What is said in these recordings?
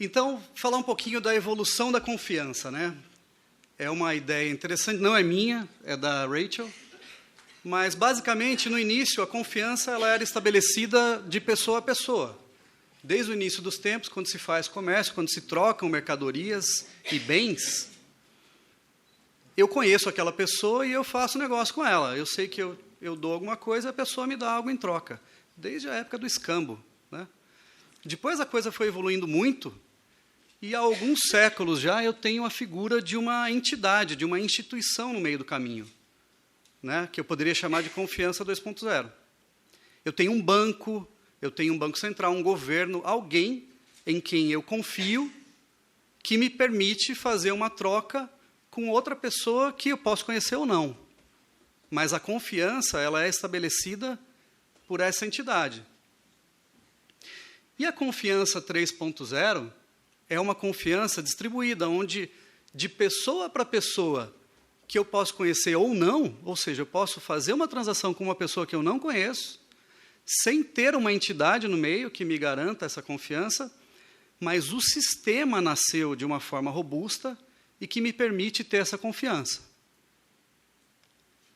Então, falar um pouquinho da evolução da confiança, né? É uma ideia interessante, não é minha, é da Rachel, mas, basicamente, no início, a confiança ela era estabelecida de pessoa a pessoa. Desde o início dos tempos, quando se faz comércio, quando se trocam mercadorias e bens, eu conheço aquela pessoa e eu faço negócio com ela. Eu sei que eu dou alguma coisa, a pessoa me dá algo em troca, desde a época do escambo, né? Depois a coisa foi evoluindo muito, e há alguns séculos já eu tenho a figura de uma entidade, de uma instituição no meio do caminho, né, que eu poderia chamar de confiança 2.0. Eu tenho um banco central, um governo, alguém em quem eu confio, que me permite fazer uma troca com outra pessoa que eu posso conhecer ou não. Mas a confiança ela é estabelecida por essa entidade. E a confiança 3.0 é uma confiança distribuída, onde, de pessoa para pessoa, que eu posso conhecer ou não, ou seja, eu posso fazer uma transação com uma pessoa que eu não conheço, sem ter uma entidade no meio que me garanta essa confiança, mas o sistema nasceu de uma forma robusta e que me permite ter essa confiança.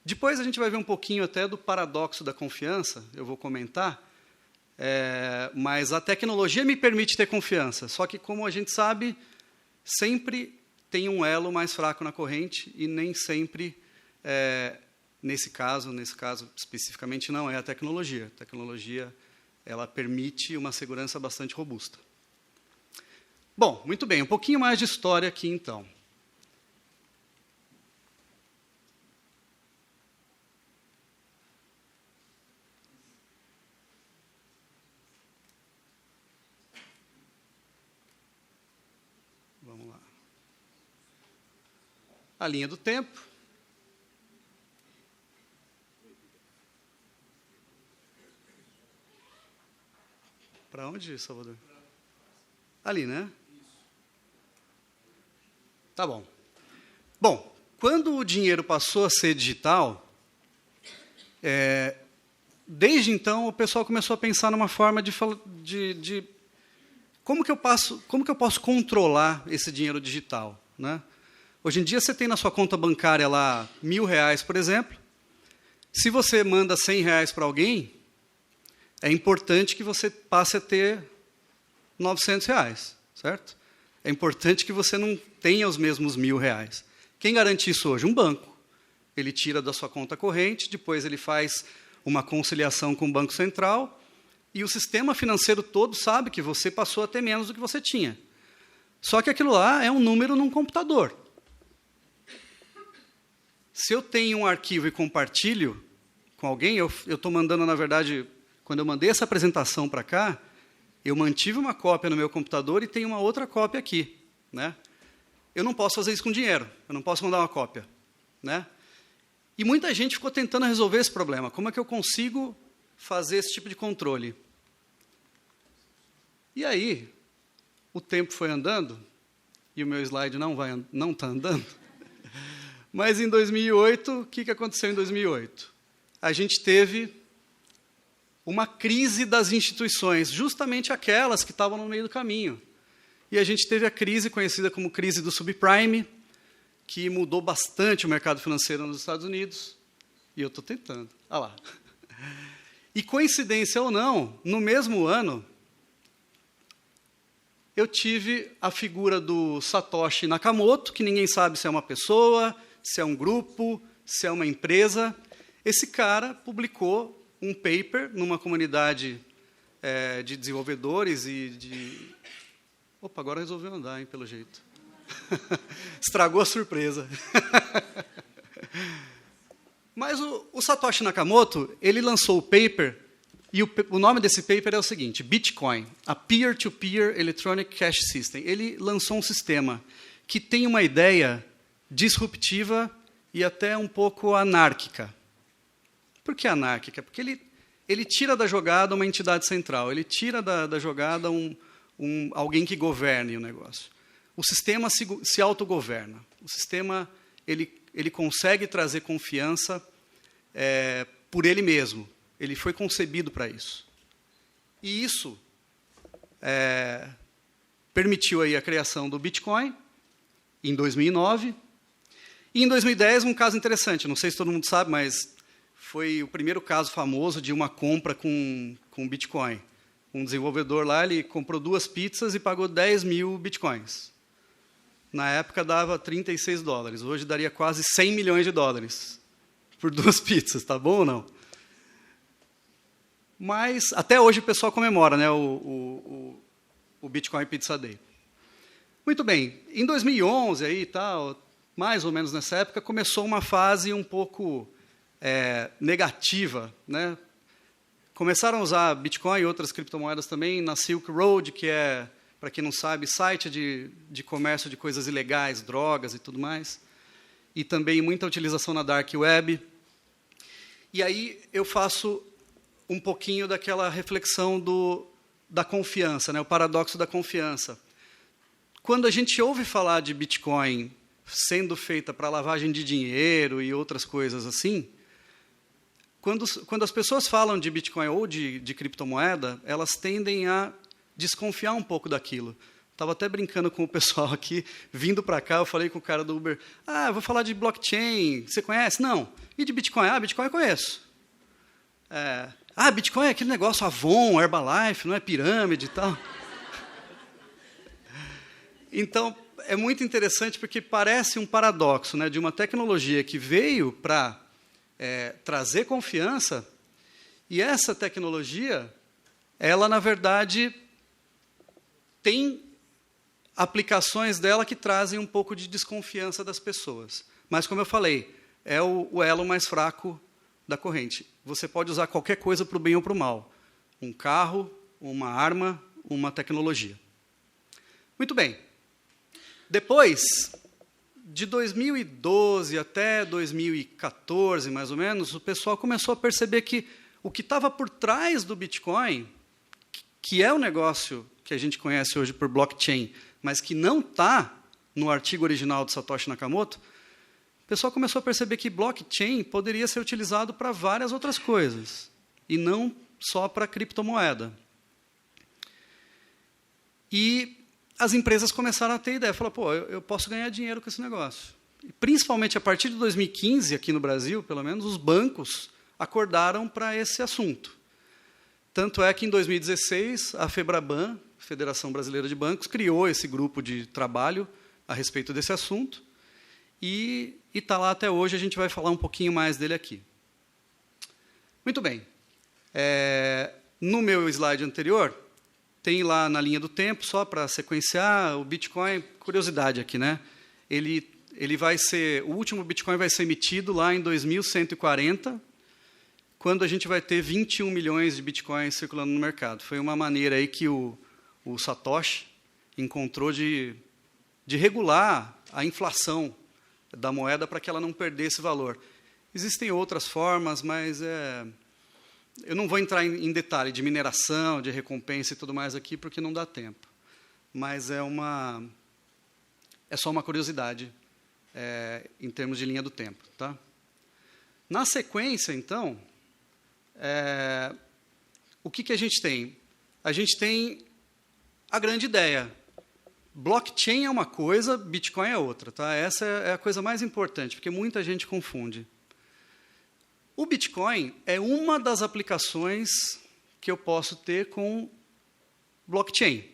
Depois a gente vai ver um pouquinho até do paradoxo da confiança, eu vou comentar, mas a tecnologia me permite ter confiança, só que, como a gente sabe, sempre tem um elo mais fraco na corrente e nem sempre, nesse caso especificamente, não é a tecnologia. A tecnologia ela permite uma segurança bastante robusta. Bom, muito bem, um pouquinho mais de história aqui, então. Vamos lá. A linha do tempo. Para onde, Salvador? Ali, né? Tá bom. Bom, quando o dinheiro passou a ser digital, desde então o pessoal começou a pensar numa forma de como que eu posso controlar esse dinheiro digital, né? Hoje em dia você tem na sua conta bancária lá R$1.000, por exemplo. Se você manda R$100 para alguém, é importante que você passe a ter R$900, certo? É importante que você não tenha os mesmos R$1.000. Quem garante isso hoje? Um banco. Ele tira da sua conta corrente, depois ele faz uma conciliação com o Banco Central, e o sistema financeiro todo sabe que você passou a ter menos do que você tinha. Só que aquilo lá é um número num computador. Se eu tenho um arquivo e compartilho com alguém, eu estou mandando, na verdade, quando eu mandei essa apresentação para cá, eu mantive uma cópia no meu computador e tenho uma outra cópia aqui, né? Eu não posso fazer isso com dinheiro, eu não posso mandar uma cópia, né? E muita gente ficou tentando resolver esse problema. Como é que eu consigo fazer esse tipo de controle? E aí, o tempo foi andando, e o meu slide não está andando, mas em 2008, o que aconteceu em 2008? A gente teve uma crise das instituições, justamente aquelas que estavam no meio do caminho. E a gente teve a crise conhecida como crise do subprime, que mudou bastante o mercado financeiro nos Estados Unidos. E eu estou tentando. Ah lá. E, coincidência ou não, no mesmo ano, eu tive a figura do Satoshi Nakamoto, que ninguém sabe se é uma pessoa, se é um grupo, se é uma empresa. Esse cara publicou um paper numa comunidade de desenvolvedores e de... Opa, agora resolveu andar, hein, pelo jeito. Estragou a surpresa. Mas o Satoshi Nakamoto, ele lançou o paper, e o nome desse paper é o seguinte: Bitcoin, a Peer-to-Peer Electronic Cash System. Ele lançou um sistema que tem uma ideia disruptiva e até um pouco anárquica. Por que anárquica? Porque ele tira da jogada uma entidade central, ele tira da jogada alguém que governe o negócio. O sistema se autogoverna. O sistema ele consegue trazer confiança por ele mesmo. Ele foi concebido para isso. E isso permitiu aí a criação do Bitcoin, em 2009. E em 2010, um caso interessante, não sei se todo mundo sabe, mas foi o primeiro caso famoso de uma compra com Bitcoin. Um desenvolvedor lá, ele comprou 2 pizzas e pagou 10 mil Bitcoins. Na época dava $36, hoje daria quase 100 milhões de dólares por 2 pizzas, tá bom ou não? Mas até hoje o pessoal comemora, né, o Bitcoin Pizza Day. Muito bem, em 2011, aí, tal, mais ou menos nessa época, começou uma fase um pouco negativa, né? Começaram a usar Bitcoin e outras criptomoedas também na Silk Road, que é, para quem não sabe, site de comércio de coisas ilegais, drogas e tudo mais. E também muita utilização na Dark Web. E aí eu faço um pouquinho daquela reflexão da confiança, né? O paradoxo da confiança. Quando a gente ouve falar de Bitcoin sendo feita para lavagem de dinheiro e outras coisas assim, quando as pessoas falam de Bitcoin ou de criptomoeda, elas tendem a desconfiar um pouco daquilo. Estava até brincando com o pessoal aqui, vindo para cá, eu falei com o cara do Uber, eu vou falar de blockchain, você conhece? Não. E de Bitcoin? Bitcoin eu conheço. Bitcoin é aquele negócio Avon, Herbalife, não é pirâmide e tal. Então, é muito interessante porque parece um paradoxo, né, de uma tecnologia que veio para trazer confiança, e essa tecnologia, ela, na verdade, tem aplicações dela que trazem um pouco de desconfiança das pessoas. Mas, como eu falei, é o elo mais fraco da corrente. Você pode usar qualquer coisa para o bem ou para o mal. Um carro, uma arma, uma tecnologia. Muito bem. Depois, de 2012 até 2014, mais ou menos, o pessoal começou a perceber que o que estava por trás do Bitcoin, que é o negócio que a gente conhece hoje por blockchain, mas que não está no artigo original de Satoshi Nakamoto, o pessoal começou a perceber que blockchain poderia ser utilizado para várias outras coisas, e não só para criptomoeda. E as empresas começaram a ter ideia, falaram, eu posso ganhar dinheiro com esse negócio. E, principalmente a partir de 2015, aqui no Brasil, pelo menos, os bancos acordaram para esse assunto. Tanto é que, em 2016, a FEBRABAN, Federação Brasileira de Bancos, criou esse grupo de trabalho a respeito desse assunto, e está lá até hoje, a gente vai falar um pouquinho mais dele aqui. Muito bem. No meu slide anterior, tem lá na linha do tempo, só para sequenciar, o Bitcoin, curiosidade aqui, né? Ele vai ser, o último Bitcoin vai ser emitido lá em 2140, quando a gente vai ter 21 milhões de Bitcoins circulando no mercado. Foi uma maneira aí que o Satoshi encontrou de regular a inflação da moeda para que ela não perdesse valor. Existem outras formas, mas eu não vou entrar em detalhe de mineração, de recompensa e tudo mais aqui, porque não dá tempo. Mas é só uma curiosidade em termos de linha do tempo. Tá? Na sequência, então, o que a gente tem? A gente tem a grande ideia. Blockchain é uma coisa, Bitcoin é outra. Tá? Essa é a coisa mais importante, porque muita gente confunde. O Bitcoin é uma das aplicações que eu posso ter com blockchain.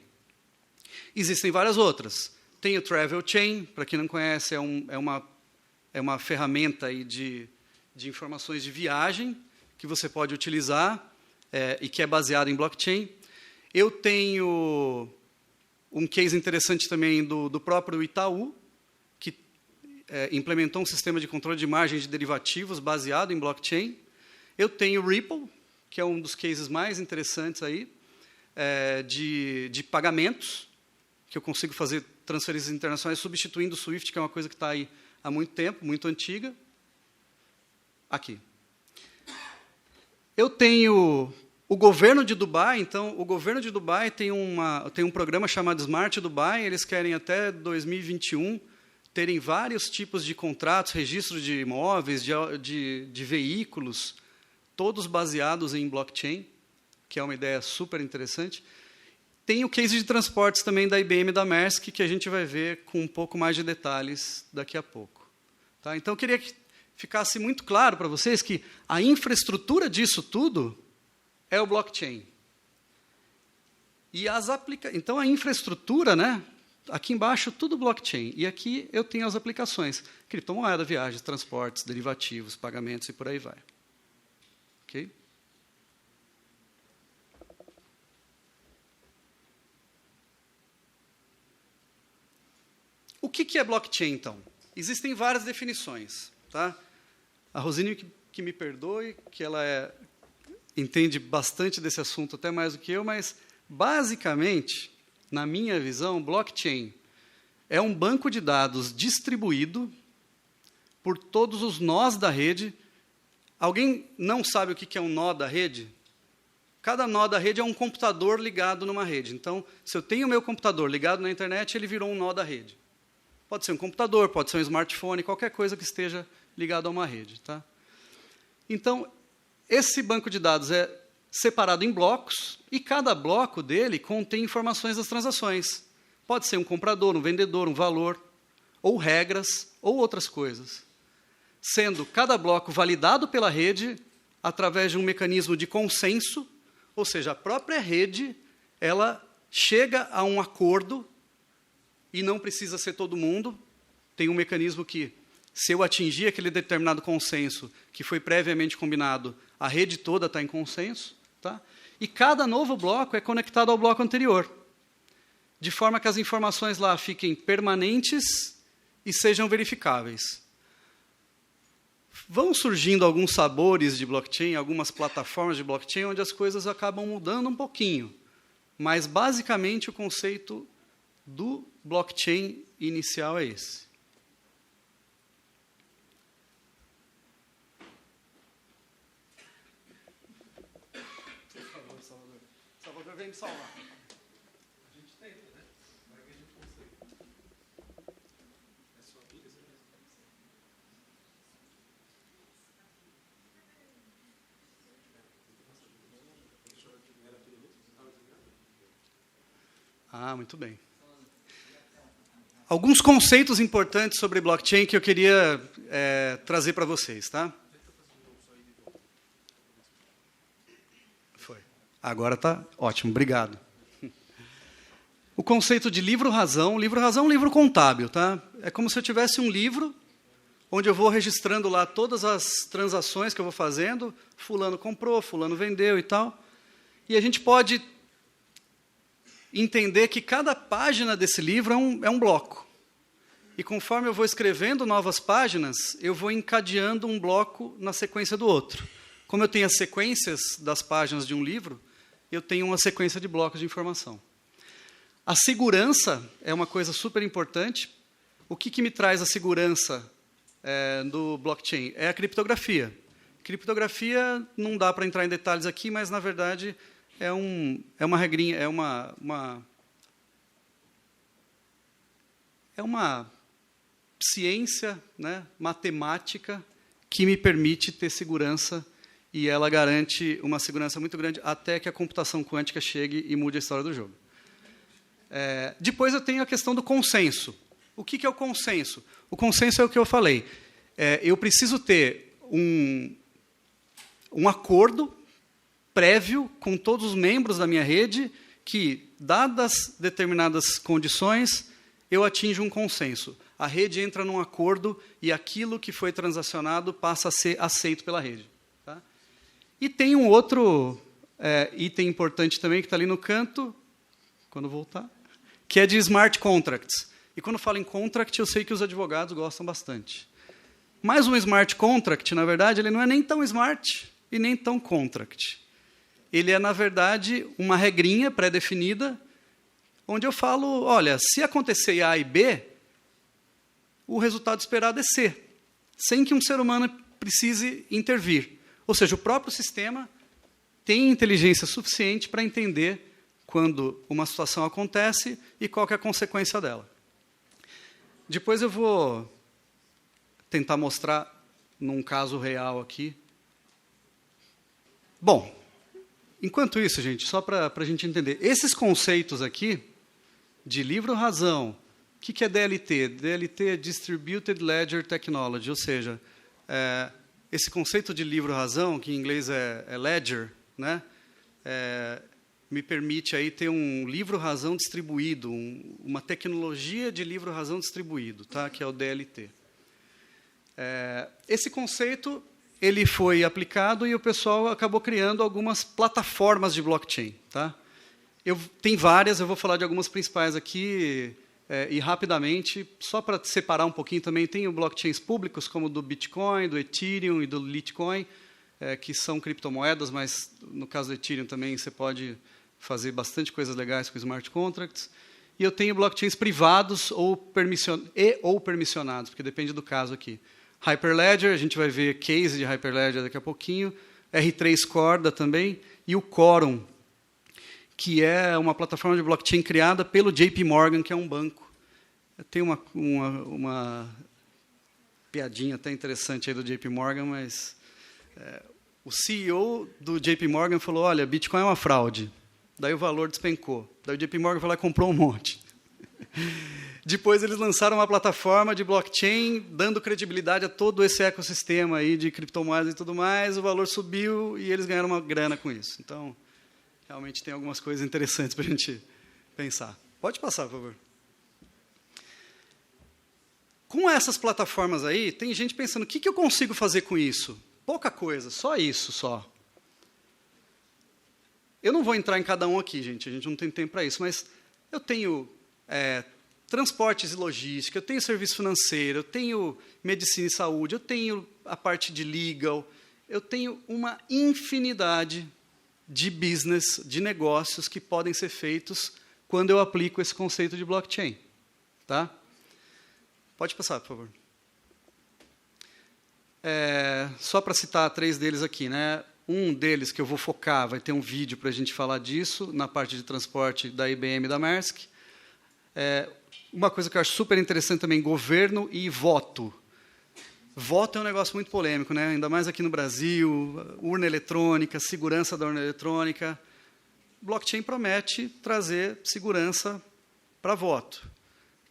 Existem várias outras. Tem o Travel Chain, para quem não conhece, é uma ferramenta aí de informações de viagem que você pode utilizar e que é baseada em blockchain. Eu tenho um case interessante também do próprio Itaú, que implementou um sistema de controle de margem de derivativos baseado em blockchain. Eu tenho o Ripple, que é um dos cases mais interessantes aí, de pagamentos, que eu consigo fazer transferências internacionais substituindo o SWIFT, que é uma coisa que está aí há muito tempo, muito antiga. Aqui. Eu tenho o governo de Dubai. Então, o governo de Dubai tem um programa chamado Smart Dubai. Eles querem, até 2021, terem vários tipos de contratos, registros de imóveis, de veículos, todos baseados em blockchain, que é uma ideia super interessante. tem o case de transportes também da IBM e da Maersk, que a gente vai ver com um pouco mais de detalhes daqui a pouco. Tá? Então, eu queria que ficasse muito claro para vocês que a infraestrutura disso tudo é o blockchain. E então, a infraestrutura, né? Aqui embaixo, tudo blockchain. E aqui eu tenho as aplicações. Criptomoeda, viagens, transportes, derivativos, pagamentos e por aí vai. Ok? O que é blockchain, então? Existem várias definições. Tá? A Rosine que me perdoe, que ela entende bastante desse assunto, até mais do que eu, mas, basicamente, na minha visão, blockchain é um banco de dados distribuído por todos os nós da rede. Alguém não sabe o que é um nó da rede? Cada nó da rede é um computador ligado numa rede. Então, se eu tenho o meu computador ligado na internet, ele virou um nó da rede. Pode ser um computador, pode ser um smartphone, qualquer coisa que esteja ligado a uma rede. Tá? Então, esse banco de dados é separado em blocos, e cada bloco dele contém informações das transações. Pode ser um comprador, um vendedor, um valor, ou regras, ou outras coisas. Sendo cada bloco validado pela rede através de um mecanismo de consenso, ou seja, a própria rede ela chega a um acordo, e não precisa ser todo mundo. Tem um mecanismo que, se eu atingir aquele determinado consenso que foi previamente combinado, a rede toda está em consenso. Tá? E cada novo bloco é conectado ao bloco anterior, de forma que as informações lá fiquem permanentes e sejam verificáveis. Vão surgindo alguns sabores de blockchain, algumas plataformas de blockchain, onde as coisas acabam mudando um pouquinho. Mas, basicamente, o conceito do blockchain inicial é esse. Por favor, Salvador. Salvador, vem me salvar. A gente tenta, né? Vai que a gente consegue. É sua vida, você vai. Ah, muito bem. Alguns conceitos importantes sobre blockchain que eu queria trazer para vocês. Tá? Foi. Agora está ótimo, obrigado. O conceito de livro-razão. Livro-razão é um livro contábil. Tá? É como se eu tivesse um livro onde eu vou registrando lá todas as transações que eu vou fazendo. Fulano comprou, fulano vendeu e tal. E a gente pode entender que cada página desse livro é um bloco. E conforme eu vou escrevendo novas páginas, eu vou encadeando um bloco na sequência do outro. Como eu tenho as sequências das páginas de um livro, eu tenho uma sequência de blocos de informação. A segurança é uma coisa super importante. O que me traz a segurança do blockchain? É a criptografia. Criptografia não dá para entrar em detalhes aqui, mas, na verdade, é uma regrinha, é uma ciência, né, matemática que me permite ter segurança, e ela garante uma segurança muito grande até que a computação quântica chegue e mude a história do jogo. Depois eu tenho a questão do consenso. O que é o consenso? O consenso é o que eu falei. Eu preciso ter um acordo prévio com todos os membros da minha rede que, dadas determinadas condições, eu atinjo um consenso. A rede entra num acordo e aquilo que foi transacionado passa a ser aceito pela rede. Tá? E tem um outro item importante também que está ali no canto, quando voltar, que é de smart contracts. E quando falo em contract, eu sei que os advogados gostam bastante. Mas um smart contract, na verdade, ele não é nem tão smart e nem tão contract. Ele é, na verdade, uma regrinha pré-definida, onde eu falo, olha, se acontecer A e B, o resultado esperado é C, sem que um ser humano precise intervir. Ou seja, o próprio sistema tem inteligência suficiente para entender quando uma situação acontece e qual que é a consequência dela. Depois eu vou tentar mostrar num caso real aqui. Bom, Enquanto isso, gente, só para a gente entender, esses conceitos aqui, de livro-razão, o que é DLT? DLT é Distributed Ledger Technology, ou seja, esse conceito de livro-razão, que em inglês é ledger, né, me permite aí ter um livro-razão distribuído, uma tecnologia de livro-razão distribuído, tá, que é o DLT. Esse conceito ele foi aplicado e o pessoal acabou criando algumas plataformas de blockchain. Tá? Tem várias, eu vou falar de algumas principais aqui, e rapidamente, só para separar um pouquinho também, tem blockchains públicos, como o do Bitcoin, do Ethereum e do Litecoin, que são criptomoedas, mas no caso do Ethereum também você pode fazer bastante coisas legais com smart contracts. E eu tenho blockchains privados ou permissionados, porque depende do caso aqui. Hyperledger, a gente vai ver case de Hyperledger daqui a pouquinho. R3 Corda também. E o Quorum, que é uma plataforma de blockchain criada pelo JP Morgan, que é um banco. Tem uma piadinha até interessante aí do JP Morgan, mas o CEO do JP Morgan falou, olha, Bitcoin é uma fraude. Daí o valor despencou. Daí o JP Morgan foi lá e comprou um monte. Depois eles lançaram uma plataforma de blockchain, dando credibilidade a todo esse ecossistema aí de criptomoedas e tudo mais, o valor subiu e eles ganharam uma grana com isso. Então, realmente tem algumas coisas interessantes para a gente pensar. Pode passar, por favor. Com essas plataformas aí, tem gente pensando, o que eu consigo fazer com isso? Pouca coisa, só isso, só. Eu não vou entrar em cada um aqui, gente, a gente não tem tempo para isso, mas eu tenho transportes e logística, eu tenho serviço financeiro, eu tenho medicina e saúde, eu tenho a parte de legal, eu tenho uma infinidade de business, de negócios que podem ser feitos quando eu aplico esse conceito de blockchain. Tá? Pode passar, por favor. Só para citar 3 deles aqui, né? Um deles que eu vou focar, vai ter um vídeo para a gente falar disso, na parte de transporte da IBM e da Maersk. Uma coisa que eu acho super interessante também, governo e voto. Voto é um negócio muito polêmico, né? Ainda mais aqui no Brasil, urna eletrônica, segurança da urna eletrônica. Blockchain promete trazer segurança para voto.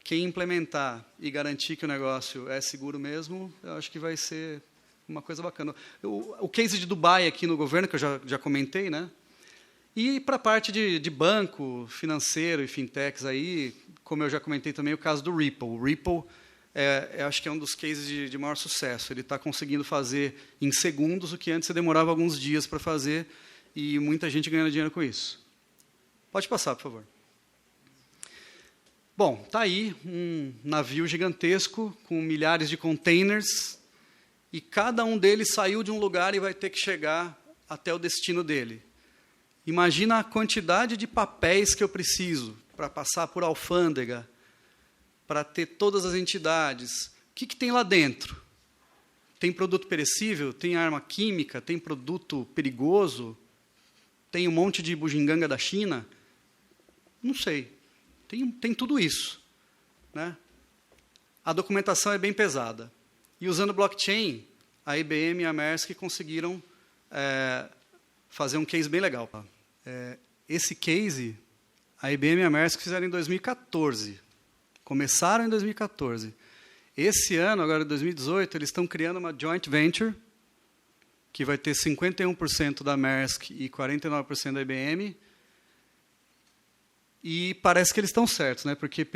Quem implementar e garantir que o negócio é seguro mesmo, eu acho que vai ser uma coisa bacana. O case de Dubai aqui no governo, que eu já comentei, né? E para a parte de banco, financeiro e fintechs, aí, como eu já comentei também, o caso do Ripple. O Ripple, acho que é um dos cases de maior sucesso. Ele está conseguindo fazer em segundos o que antes você demorava alguns dias para fazer, e muita gente ganhando dinheiro com isso. Pode passar, por favor. Bom, está aí um navio gigantesco com milhares de containers, e cada um deles saiu de um lugar e vai ter que chegar até o destino dele. Imagina a quantidade de papéis que eu preciso para passar por alfândega, para ter todas as entidades. O que tem lá dentro? Tem produto perecível? Tem arma química? Tem produto perigoso? Tem um monte de bugiganga da China? Não sei. Tem tudo isso. Né? A documentação é bem pesada. E usando blockchain, a IBM e a Maersk conseguiram fazer um case bem legal. Esse case, a IBM e a Maersk fizeram em 2014. Começaram em 2014. Esse ano, agora em 2018, eles estão criando uma joint venture, que vai ter 51% da Maersk e 49% da IBM. E parece que eles estão certos, né? Porque,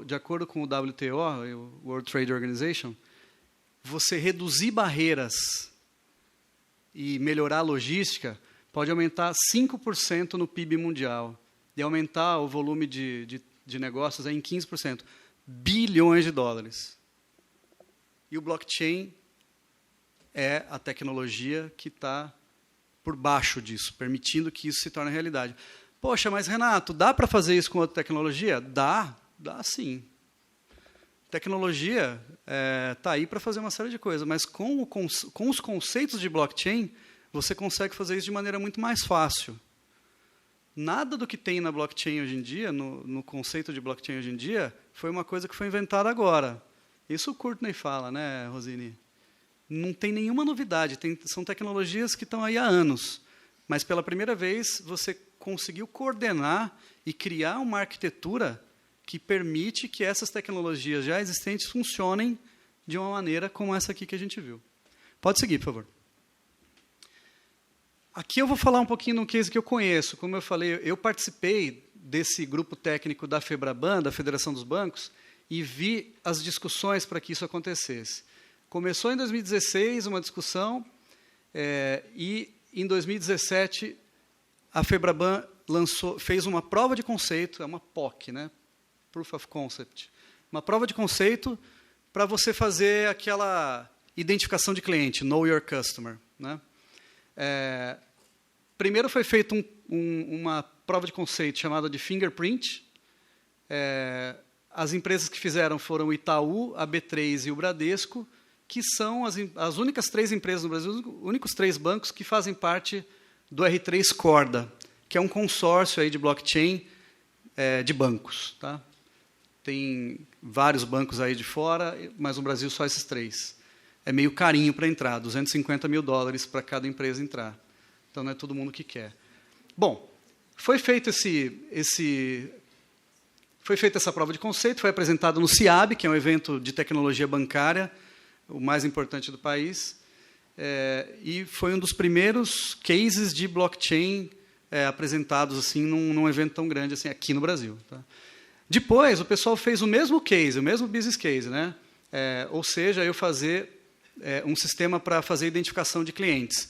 de acordo com o WTO, o World Trade Organization, você reduzir barreiras e melhorar a logística pode aumentar 5% no PIB mundial e aumentar o volume de negócios em 15%. Bilhões de dólares. E o blockchain é a tecnologia que está por baixo disso, permitindo que isso se torne realidade. Poxa, mas Renato, dá para fazer isso com outra tecnologia? Dá sim. Tecnologia está aí para fazer uma série de coisas, mas com os conceitos de blockchain, você consegue fazer isso de maneira muito mais fácil. Nada do que tem na blockchain hoje em dia, no conceito de blockchain hoje em dia, foi uma coisa que foi inventada agora. Isso o Courtney fala, né, Rosine? Não tem nenhuma novidade, são tecnologias que estão aí há anos. mas pela primeira vez você conseguiu coordenar e criar uma arquitetura que permite que essas tecnologias já existentes funcionem de uma maneira como essa aqui que a gente viu. Pode seguir, por favor. Aqui eu vou falar um pouquinho de um case que eu conheço. Como eu falei, eu participei desse grupo técnico da FEBRABAN, da Federação dos Bancos, e vi as discussões para que isso acontecesse. Começou em 2016 uma discussão, e em 2017 a FEBRABAN fez uma prova de conceito, é uma POC, né? Proof of Concept. Uma prova de conceito para você fazer aquela identificação de cliente, Know Your Customer, né? Primeiro foi feita uma prova de conceito chamada de Fingerprint. As empresas que fizeram foram o Itaú, a B3 e o Bradesco, que são as únicas 3 empresas no Brasil, os únicos 3 bancos que fazem parte do R3 Corda, que é um consórcio aí de blockchain de bancos. Tá? Tem vários bancos aí de fora, mas no Brasil só esses 3. É meio carinho para entrar, $250 mil para cada empresa entrar. Então, não é todo mundo que quer. Bom, foi feita essa prova de conceito, foi apresentado no CIAB, que é um evento de tecnologia bancária, o mais importante do país, e foi um dos primeiros cases de blockchain apresentados assim, num evento tão grande assim, aqui no Brasil. Tá? Depois, o pessoal fez o mesmo case, o mesmo business case, né? Ou seja, eu fazer um sistema para fazer identificação de clientes,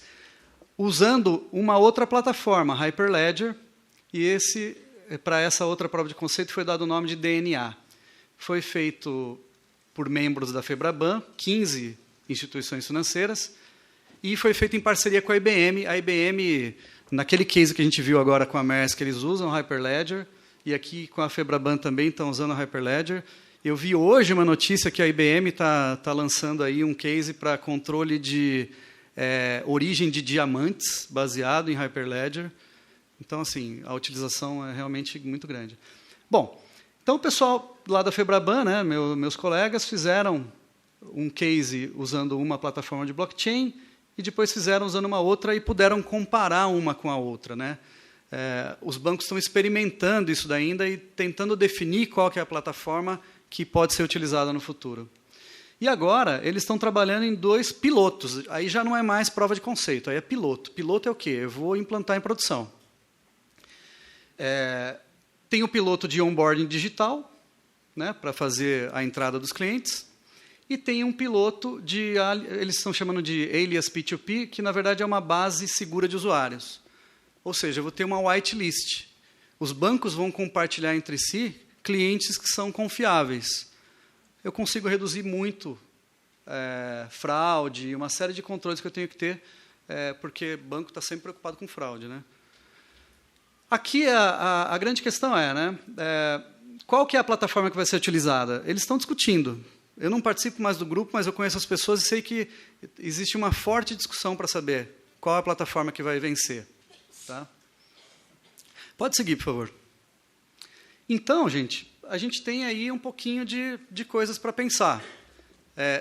usando uma outra plataforma, Hyperledger, e para essa outra prova de conceito foi dado o nome de DNA. Foi feito por membros da FEBRABAN, 15 instituições financeiras, e foi feito em parceria com a IBM. A IBM, naquele case que a gente viu agora com a Maersk, eles usam o Hyperledger, e aqui com a FEBRABAN também estão usando o Hyperledger. Eu vi hoje uma notícia que a IBM está lançando aí um case para controle de origem de diamantes, baseado em Hyperledger. Então, assim, a utilização é realmente muito grande. Bom, então o pessoal lá da FEBRABAN, né, meus colegas, fizeram um case usando uma plataforma de blockchain e depois fizeram usando uma outra e puderam comparar uma com a outra. Né? Os bancos estão experimentando isso ainda e tentando definir qual que é a plataforma que pode ser utilizada no futuro. E agora, eles estão trabalhando em 2 pilotos. Aí já não é mais prova de conceito, aí é piloto. Piloto é o quê? Eu vou implantar em produção. Tem o piloto de onboarding digital, né, para fazer a entrada dos clientes, e tem um piloto eles estão chamando de alias P2P, que na verdade é uma base segura de usuários. Ou seja, eu vou ter uma whitelist. Os bancos vão compartilhar entre si clientes que são confiáveis. Eu consigo reduzir muito fraude e uma série de controles que eu tenho que ter, porque o banco está sempre preocupado com fraude. Né? Aqui a grande questão né, qual que é a plataforma que vai ser utilizada? Eles estão discutindo. Eu não participo mais do grupo, mas eu conheço as pessoas e sei que existe uma forte discussão para saber qual é a plataforma que vai vencer. Tá? Pode seguir, por favor. Então, gente, a gente tem aí um pouquinho de coisas para pensar.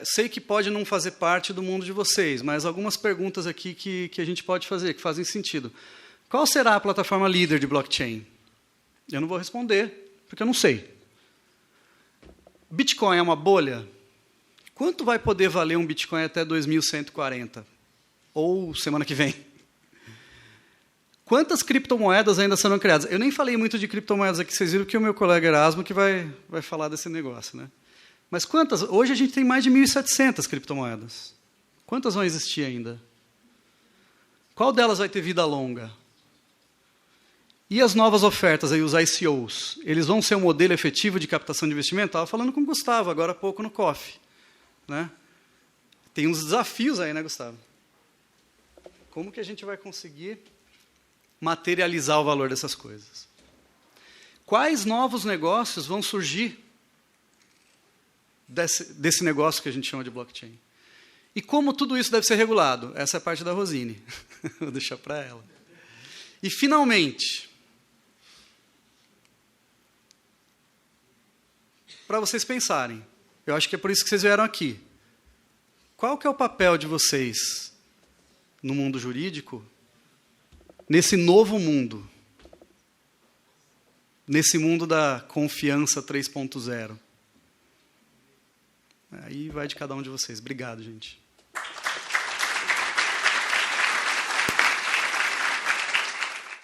Sei que pode não fazer parte do mundo de vocês, mas algumas perguntas aqui que a gente pode fazer, que fazem sentido. Qual será a plataforma líder de blockchain? Eu não vou responder, porque eu não sei. Bitcoin é uma bolha? Quanto vai poder valer um Bitcoin até 2140? Ou semana que vem? Quantas criptomoedas ainda serão criadas? Eu nem falei muito de criptomoedas aqui, vocês viram que o meu colega Erasmo que vai falar desse negócio. Né? Mas quantas? Hoje a gente tem mais de 1.700 criptomoedas. Quantas vão existir ainda? Qual delas vai ter vida longa? E as novas ofertas, aí, os ICOs, eles vão ser um modelo efetivo de captação de investimento? Estava falando com o Gustavo, agora há pouco no COF. Né? Tem uns desafios aí, né, Gustavo? Como que a gente vai conseguir materializar o valor dessas coisas? Quais novos negócios vão surgir desse negócio que a gente chama de blockchain? E como tudo isso deve ser regulado? Essa é a parte da Rosine. Vou deixar para ela. E, finalmente, para vocês pensarem, eu acho que é por isso que vocês vieram aqui. Qual que é o papel de vocês no mundo jurídico nesse novo mundo, nesse mundo da confiança 3.0. Aí vai de cada um de vocês. Obrigado, gente.